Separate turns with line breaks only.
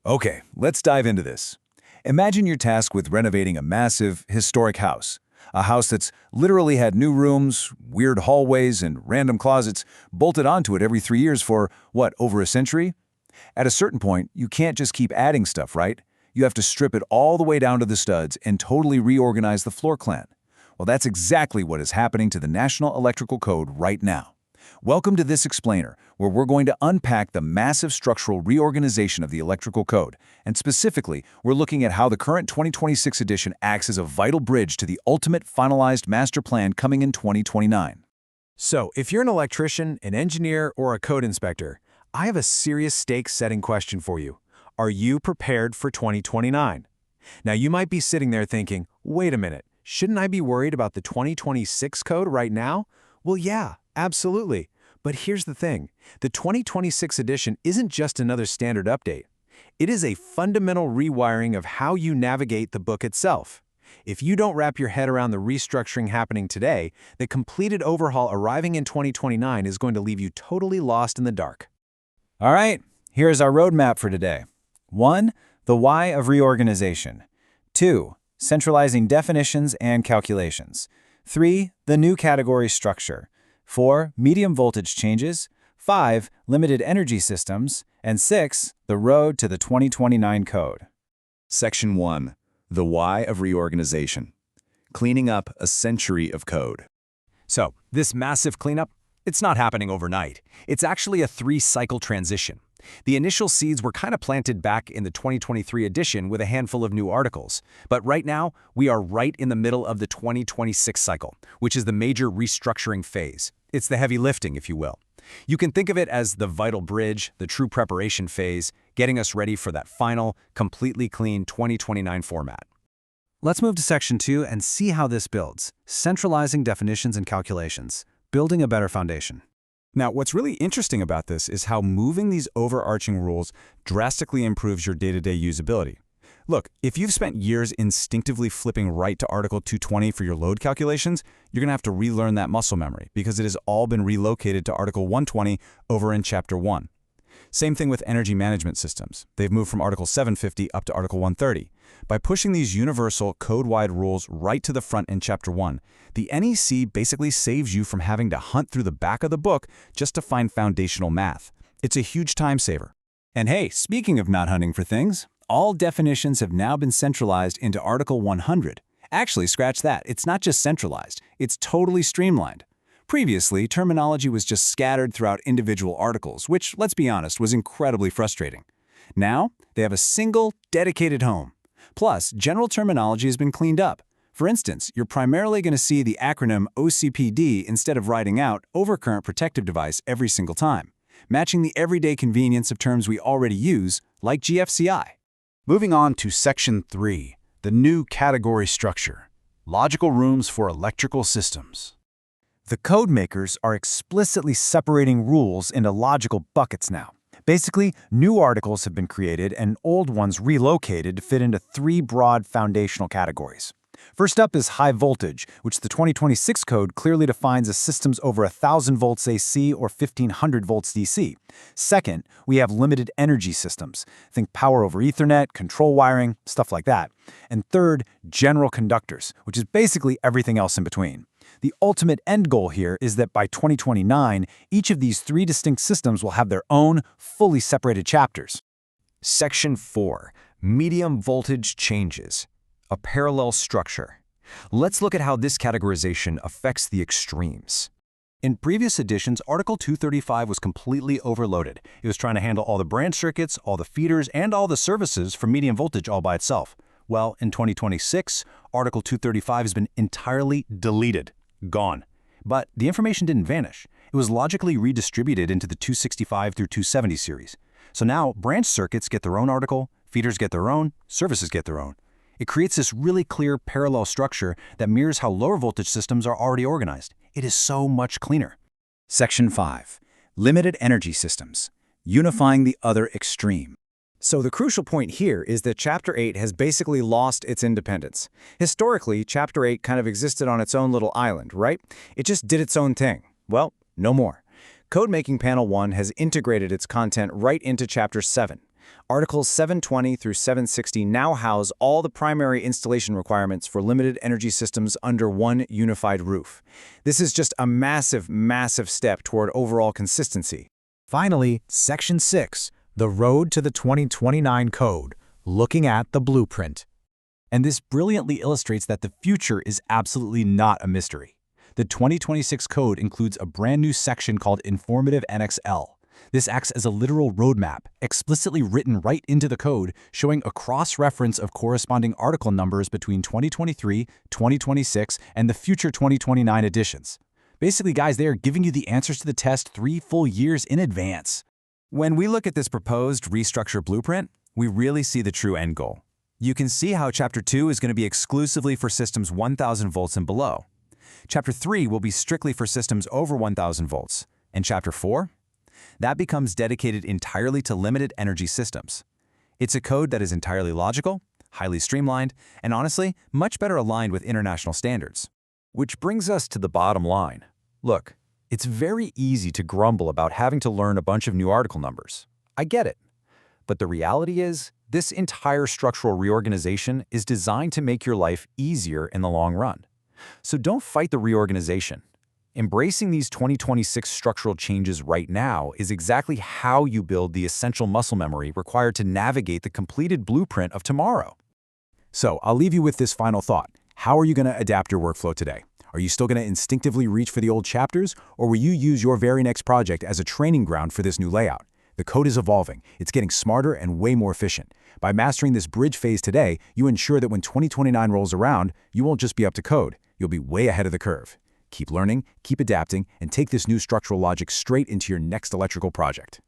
Okay, let's dive into this. Imagine you're tasked with renovating a massive, historic house. A house that's literally had new rooms, weird hallways, and random closets bolted onto it every 3 years for, what, over a century? At a certain point, you can't just keep adding stuff, right? You have to strip it all the way down to the studs and totally reorganize the floor plan. Well, that's exactly what is happening to the National Electrical Code right now. Welcome to this explainer, where we're going to unpack the massive structural reorganization of the electrical code, and specifically, we're looking at how the current 2026 edition acts as a vital bridge to the ultimate finalized master plan coming in 2029.
So, if you're an electrician, an engineer, or a code inspector, I have a serious stakes-setting question for you. Are you prepared for 2029? Now, you might be sitting there thinking, wait a minute, shouldn't I be worried about the 2026 code right now? Well, yeah, absolutely. But here's the thing. The 2026 edition isn't just another standard update. It is a fundamental rewiring of how you navigate the book itself. If you don't wrap your head around the restructuring happening today, the completed overhaul arriving in 2029 is going to leave you totally lost in the dark.
All right, here's our roadmap for today. 1. The why of reorganization. 2. Centralizing definitions and calculations. 3. The new category structure. 4. Medium voltage changes. 5. Limited energy systems. And 6. The road to the 2029 code.
Section 1. The why of reorganization. Cleaning up a century of code.
So, this massive cleanup, it's not happening overnight. It's actually a 3-cycle transition. The initial seeds were kind of planted back in the 2023 edition with a handful of new articles. But right now, we are right in the middle of the 2026 cycle, which is the major restructuring phase. It's the heavy lifting, if you will. You can think of it as the vital bridge, the true preparation phase, getting us ready for that final, completely clean 2029 format.
Let's move to Section 2 and see how this builds. Centralizing definitions and calculations. Building a better foundation.
Now, what's really interesting about this is how moving these overarching rules drastically improves your day-to-day usability. Look, if you've spent years instinctively flipping right to Article 220 for your load calculations, you're going to have to relearn that muscle memory because it has all been relocated to Article 120 over in Chapter 1. Same thing with energy management systems. They've moved from Article 750 up to Article 130. By pushing these universal code-wide rules right to the front in Chapter 1, the NEC basically saves you from having to hunt through the back of the book just to find foundational math. It's a huge time saver.
And hey, speaking of not hunting for things, all definitions have now been centralized into Article 100. Actually, scratch that. It's not just centralized. It's totally streamlined. Previously, terminology was just scattered throughout individual articles, which, let's be honest, was incredibly frustrating. Now, they have a single, dedicated home. Plus, general terminology has been cleaned up. For instance, you're primarily going to see the acronym OCPD instead of writing out Overcurrent Protective Device every single time, matching the everyday convenience of terms we already use, like GFCI.
Moving on to Section 3, the new category structure. Logical rooms for electrical systems.
The code makers are explicitly separating rules into logical buckets now. Basically, new articles have been created and old ones relocated to fit into 3 broad foundational categories. First up is high voltage, which the 2026 code clearly defines as systems over 1,000 volts AC or 1,500 volts DC. Second, we have limited energy systems. Think power over Ethernet, control wiring, stuff like that. And third, general conductors, which is basically everything else in between. The ultimate end goal here is that by 2029, each of these 3 distinct systems will have their own, fully separated chapters.
Section 4. Medium voltage changes. A parallel structure. Let's look at how this categorization affects the extremes.
In previous editions, Article 235 was completely overloaded. It was trying to handle all the branch circuits, all the feeders, and all the services for medium voltage all by itself. Well, in 2026, Article 235 has been entirely deleted. Gone. But the information didn't vanish. It was logically redistributed into the 265 through 270 series. So now, branch circuits get their own article, feeders get their own, services get their own. It creates this really clear parallel structure that mirrors how lower voltage systems are already organized. It is so much cleaner.
Section 5. Limited energy systems. Unifying the other extreme.
So the crucial point here is that Chapter 8 has basically lost its independence. Historically, Chapter 8 kind of existed on its own little island, right? It just did its own thing. Well, no more. Codemaking Panel 1 has integrated its content right into Chapter 7. Articles 720 through 760 now house all the primary installation requirements for limited energy systems under one unified roof. This is just a massive, massive step toward overall consistency.
Finally, Section 6, the road to the 2029 code, looking at the blueprint.
And this brilliantly illustrates that the future is absolutely not a mystery. The 2026 code includes a brand new section called Informative Annex L. This acts as a literal roadmap, explicitly written right into the code, showing a cross-reference of corresponding article numbers between 2023, 2026, and the future 2029 editions. Basically, guys, they are giving you the answers to the test 3 full years in advance.
When we look at this proposed restructure blueprint, we really see the true end goal. You can see how Chapter 2 is going to be exclusively for systems 1,000 volts and below. Chapter 3 will be strictly for systems over 1,000 volts. And Chapter 4? That becomes dedicated entirely to limited energy systems. It's a code that is entirely logical, highly streamlined, and honestly, much better aligned with international standards. Which brings us to the bottom line. Look, it's very easy to grumble about having to learn a bunch of new article numbers. I get it. But the reality is, this entire structural reorganization is designed to make your life easier in the long run. So don't fight the reorganization. Embracing these 2026 structural changes right now is exactly how you build the essential muscle memory required to navigate the completed blueprint of tomorrow.
So, I'll leave you with this final thought. How are you going to adapt your workflow today? Are you still going to instinctively reach for the old chapters, or will you use your very next project as a training ground for this new layout? The code is evolving. It's getting smarter and way more efficient. By mastering this bridge phase today, you ensure that when 2029 rolls around, you won't just be up to code. You'll be way ahead of the curve. Keep learning, keep adapting, and take this new structural logic straight into your next electrical project.